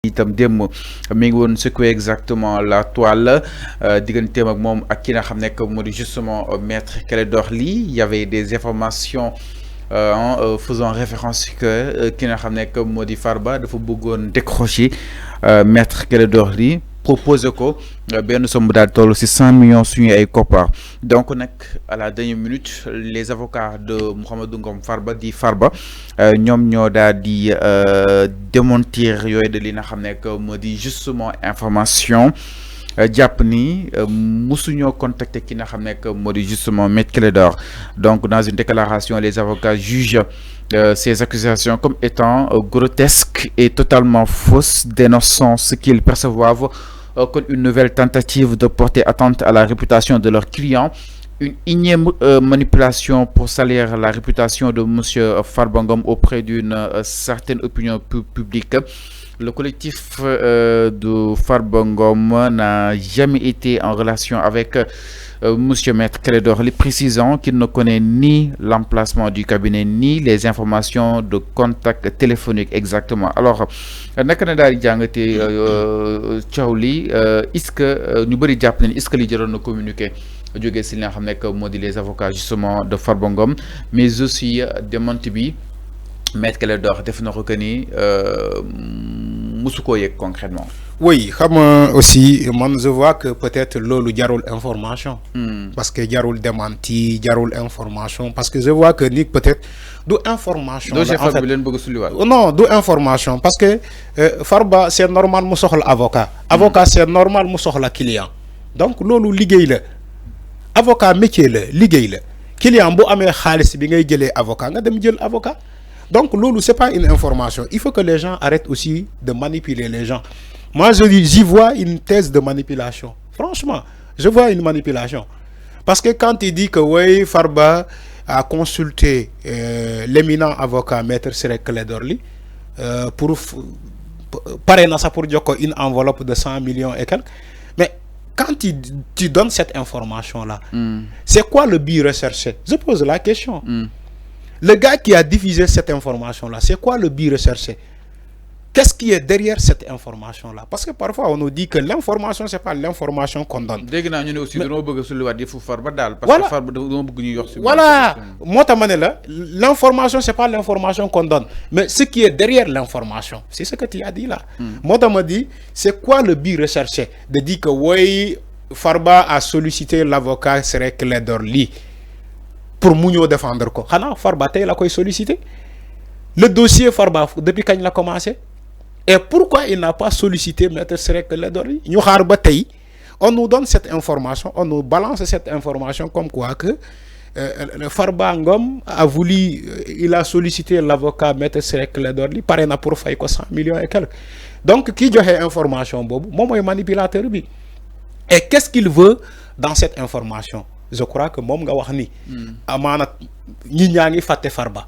itam démb mi ngi woon secoué exactement la toile digganteem ak moom ak ki nga xam ne moo di justement maître Clédor Ly. Il y avait des informations faisant référence que ki nga xam ne moo di Farba dafa bëggoon décrocher maître Clédor Ly proposé ko benn somme daal toll ci 100 millions suñu ay koppar. Donc nag à la dernière minute les avocats de Mouhamadou Ngom Farba di Farba ñoom ñoo daal di démentir yooyu de li nga xam ne moo di justement information jàpp ni musuñoo contacter ki nga xam ne moo di justement maître Clédor. Donc dans une déclaration les avocats jugent ces accusations comme étant grotesques et totalement fausses, dénonçant ce qu'ils perçoivent comme une nouvelle tentative de porter atteinte à la réputation de leurs clients, une énième manipulation pour salir la réputation de monsieur Farba Ngom auprès d'une certaine opinion publique. Le collectif de Farba Ngom n'a jamais été en relation avec monsieur Maître Clédor Ly, précisant qu'il ne connaît ni l'emplacement du cabinet ni les informations de contact téléphonique exactement. Alors naka na daal di jàngatee coow li est-ce que ñu bëri jàpp nañ est-ce que li jëloon na communiqué jógee si li nga xam ne moo di les avocats justement de Farba Ngom, mais aussi démenti bi Maître Clédor def na ko que ni musu koo yëg concrètement. Oui, comme aussi, moi je vois que peut-être lolu jarul information. Parce que jarul démenti, jarul information. Parce que je vois que ni peut-être d'où information. Non, d'où information. Parce que Farba, c'est normal mu soxla avocat. Avocat, c'est normal mu soxla client. Donc lolu liggéey la. Avocat métier la, liggéey la. Client bu amé xaliss bi ngay jëlé avocat nga dem jël avocat. Donc lolu c'est pas une information. Il faut que les gens arrêtent aussi de manipuler les gens. Moi, j'y vois une thèse de manipulation. Franchement, je vois une manipulation. Parce que quand il dit que oui, Farba a consulté l'éminent avocat Maître Clédor Ly pour parrainer ça pour dire une enveloppe de 100 millions et quelques. Mais quand tu donnes cette information-là, c'est quoi le but recherché? Je pose la question. Le gars qui a diffusé cette information-là, c'est quoi le but recherché? Qu'est-ce qui est derrière cette information-là? Parce que parfois, on nous dit que l'information, ce n'est pas l'information qu'on donne. Voilà. L'information, ce n'est pas l'information qu'on donne. Mais ce qui est derrière l'information, c'est ce que tu as dit là. Moi, tu m'as dit, c'est quoi le but recherché? De dire que oui, Farba a sollicité l'avocat Clédor Ly pour Mounio défendre quoi. Hana, Farba, tu l'as sollicité? Le dossier Farba, depuis quand il a commencé? Et pourquoi il n'a pas sollicité Maître Clédor Ly? On nous donne cette information, on nous balance cette information comme quoi que Farba Ngom a voulu, il a sollicité l'avocat Maître Clédor Ly, parrain pour faire 100 millions et quelques. Donc, qui a information, Bob? Moi, je manipulateur. Et qu'est-ce qu'il veut dans cette information? Je crois que Mom Gawahni, Amana, Ninyani Fate Farba.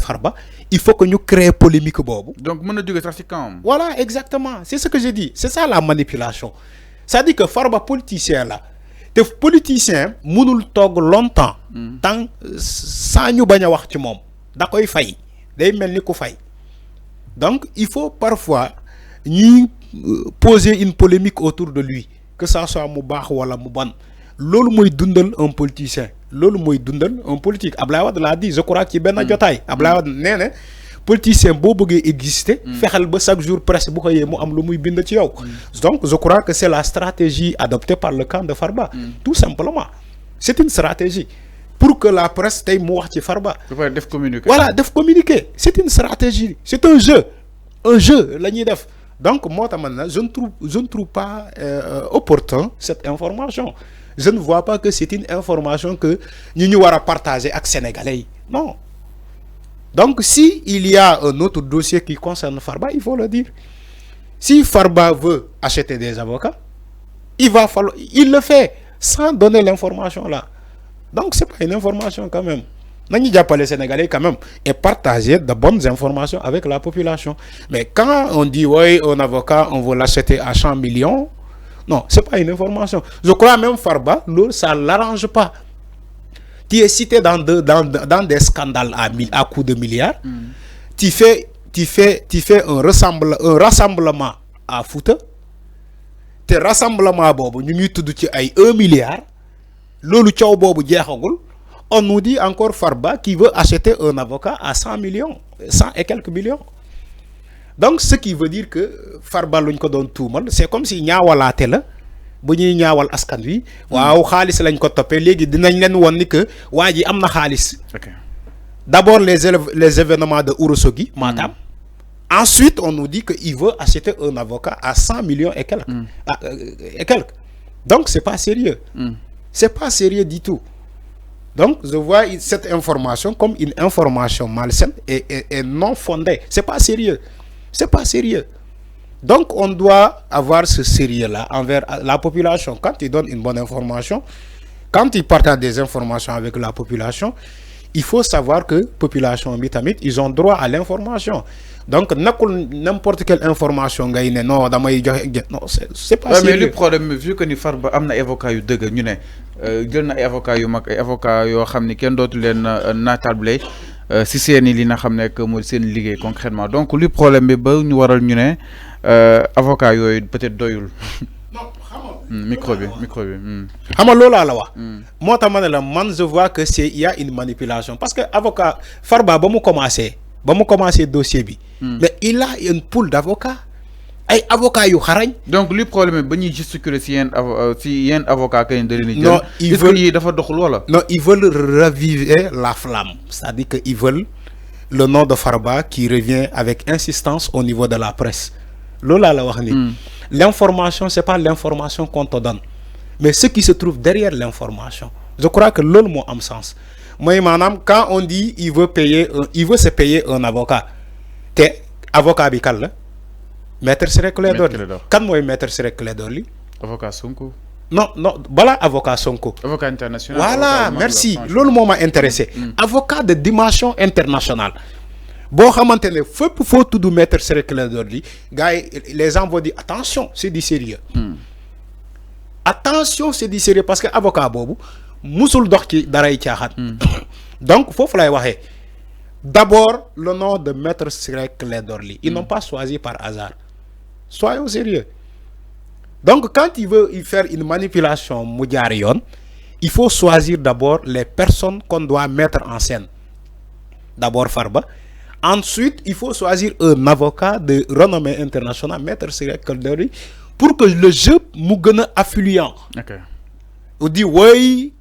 Farba, il faut que nous créions polémique bobu. Donc mon du trafiquant. Voilà, exactement. C'est ce que j'ai dit. C'est ça la manipulation. Ça dit que Farba politicien là, te politicien mënul tog longtemps tant sans ñu baña wax ci mom. Da koy fay. Day melni ku fay. Donc il faut parfois ñi poser une polémique autour de lui, que ça soit mu bax wala mu bon. Lolu moy dundal un politicien. Lolu moy dundal un politique. Ablaye Wade l'a dit, je crois qu'il ben jotay. Ablaye Wade néna politicien bo bëggé exister, fexal ba chaque jour presse bu ko yé mu am lu muy bind ci yow. Donc je crois que c'est la stratégie adoptée par le camp de Farba. Tout simplement. C'est une stratégie pour que la presse tay mu wax ci Farba. Def communiquer. Voilà, def communiquer. C'est une stratégie. C'est un jeu. Un jeu lañuy def. Donc moi je ne trouve pas opportun cette information. Je ne vois pas que c'est une information que nous devons partager avec les Sénégalais. Non. Donc, si il y a un autre dossier qui concerne Farba, il faut le dire. Si Farba veut acheter des avocats, il le fait sans donner l'information là. Donc, ce n'est pas une information quand même. Nous devons pas les Sénégalais quand même et partager de bonnes informations avec la population. Mais quand on dit, oui, un avocat, on veut l'acheter à 100 millions, non, ce n'est pas une information. Je crois même Farba, ça ne l'arrange pas. Tu es cité dans des scandales à coups de milliards. Tu fais un rassemblement à Fouta te rassemblement bobu ñu ñuy tudd ci ay 1 milliard lolu ciow bobu jeexagul on nous dit encore Farba qui veut acheter un avocat à 100 millions 100 et quelques millions donc ce qui veut dire que Farba luñ ko doon tuumal c'est comme si ñaawalaate la bu ñuy ñaawal askan wi waaw xaalis lañ ko topé légui dinañ leen won ni que waji amna xaalis d'abord les événements de Ourossogui Matam ensuite on nous dit que il veut acheter un avocat à 100 millions et quelques donc c'est pas sérieux c'est pas sérieux du tout donc je vois cette information comme une information malsaine et non fondée c'est pas sérieux donc on doit avoir ce sérieux-là envers la population. Quand ils donnent une bonne information, quand ils partagent des informations avec la population, il faut savoir que la population ils ont droit à l'information. Donc n'importe quelle information non c'est pas sérieux. Mais le problème vu que ni Farba amna avocat yu deug ñu né jël na avocat yu mag ay avocat yo xamni kenn dootu len natable si seeni li nga xamné que mo seen liggéey concrètement donc le problème bi ba ñu waral ñu né avocat yoy peut-être doyul. Non micro bi xam nga loolaa la wax moo tax ma ne la man je vois que c'est il y a une manipulation parce que avocat Farba ba mu commencé dossier bi mais il a une pool d'avocats ay avocats yu xarañ donc le problème ba ñuy gesticuler si yenn avocat que de leen non ils veulent dafa doxul wala non ils veulent raviver la flamme c'est-à-dire que ils veulent le nom de Farba qui revient avec insistance au niveau de la presse loolaa la wax ni l'information c'est pas l'information qu'on te donne mais ce qui se trouve derrière l'information je crois que loolu moo am sens mooy maanaam quand on dit il veut se payer un avocat te avocat bi kan la maître Ciré Clédor Ly kan mooy maître Ciré Clédor Ly avocat Sonko non balaa avocat Sonko avocat international voilà merci loolu moo ma intéressé avocat de dimension internationale boo xamante ne fépp foo tudd maître Ciré Clédor Ly gars yi les gens vont dire attention c'est du sérieux attention c'est du sérieux parce que avocat boobu musul dox ci daray caaxaan donc foofu lay waxee d'abord le nom de maître Ciré Clédor Ly ils n'ont pas choisi par hasard soyons sérieux donc quand il veut faire une manipulation mu jaar yoon il faut choisir d'abord les personnes qu'on doit mettre en scène d'abord Farba. Ensuite, il faut choisir un avocat de renommée internationale, maître Ciré Clédor Ly, pour que le jeu mu gën a affluent. Okay. On dit oui,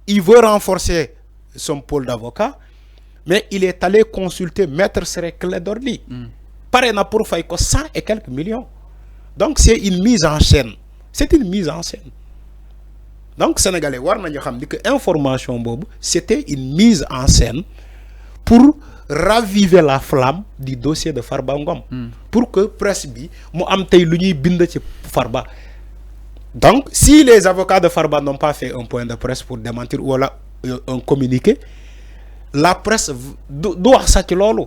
il veut renforcer son pôle d'avocats, mais il est allé consulter maître Ciré Clédor Ly. Pare na pour fay ko 100 et quelques millions. Donc c'est une mise en scène. C'est une mise en scène. Donc Sénégalais war nañu xam que information bobu c'était une mise en scène pour raviver la flamme du dossier de Farba Ngom pour que presse bi mu am tay lu ñuy bind ci Farba. Donc si les avocats de Farba n'ont pas fait un point de presse pour démentir ou alors un communiqué, la presse doit wax sa ci lolu.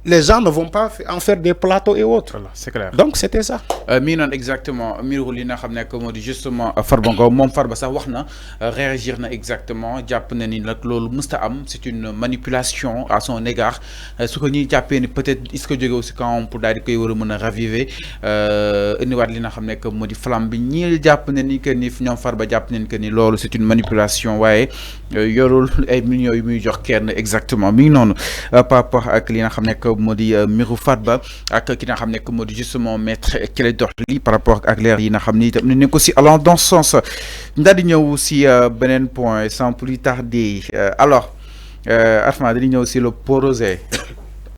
Les gens ne vont pas en faire des plateaux et autres. Voilà, c'est clair. Donc c'était ça. Minon exactement miiru li nga xamné que modi justement Farba Ngom mom Farba sax waxna réagir na exactement japp na ni nak lolu musta am c'est une manipulation à son égard ce que ñi jappé ni peut-être est-ce que jóge aussi quand pour daal di koy wara mëna raviver indiwaat li nga xamné que modi flamme bi ñi japp na ni que ni ñom Farba japp nañ que ni lolu c'est une manipulation waaye yorul ay millions yu muy jox kenn exactement mi ngi noonu par rapport ak li nga xamné que modi miiru Farba ak ki nga xamné que modi justement maître Clédor Ly par rapport ak leer yi nga xamni itam ni ko si allant dans ce sens ndaa di ñëw si benen point sans plus tarder alors Atma dañuy ñëw si le projet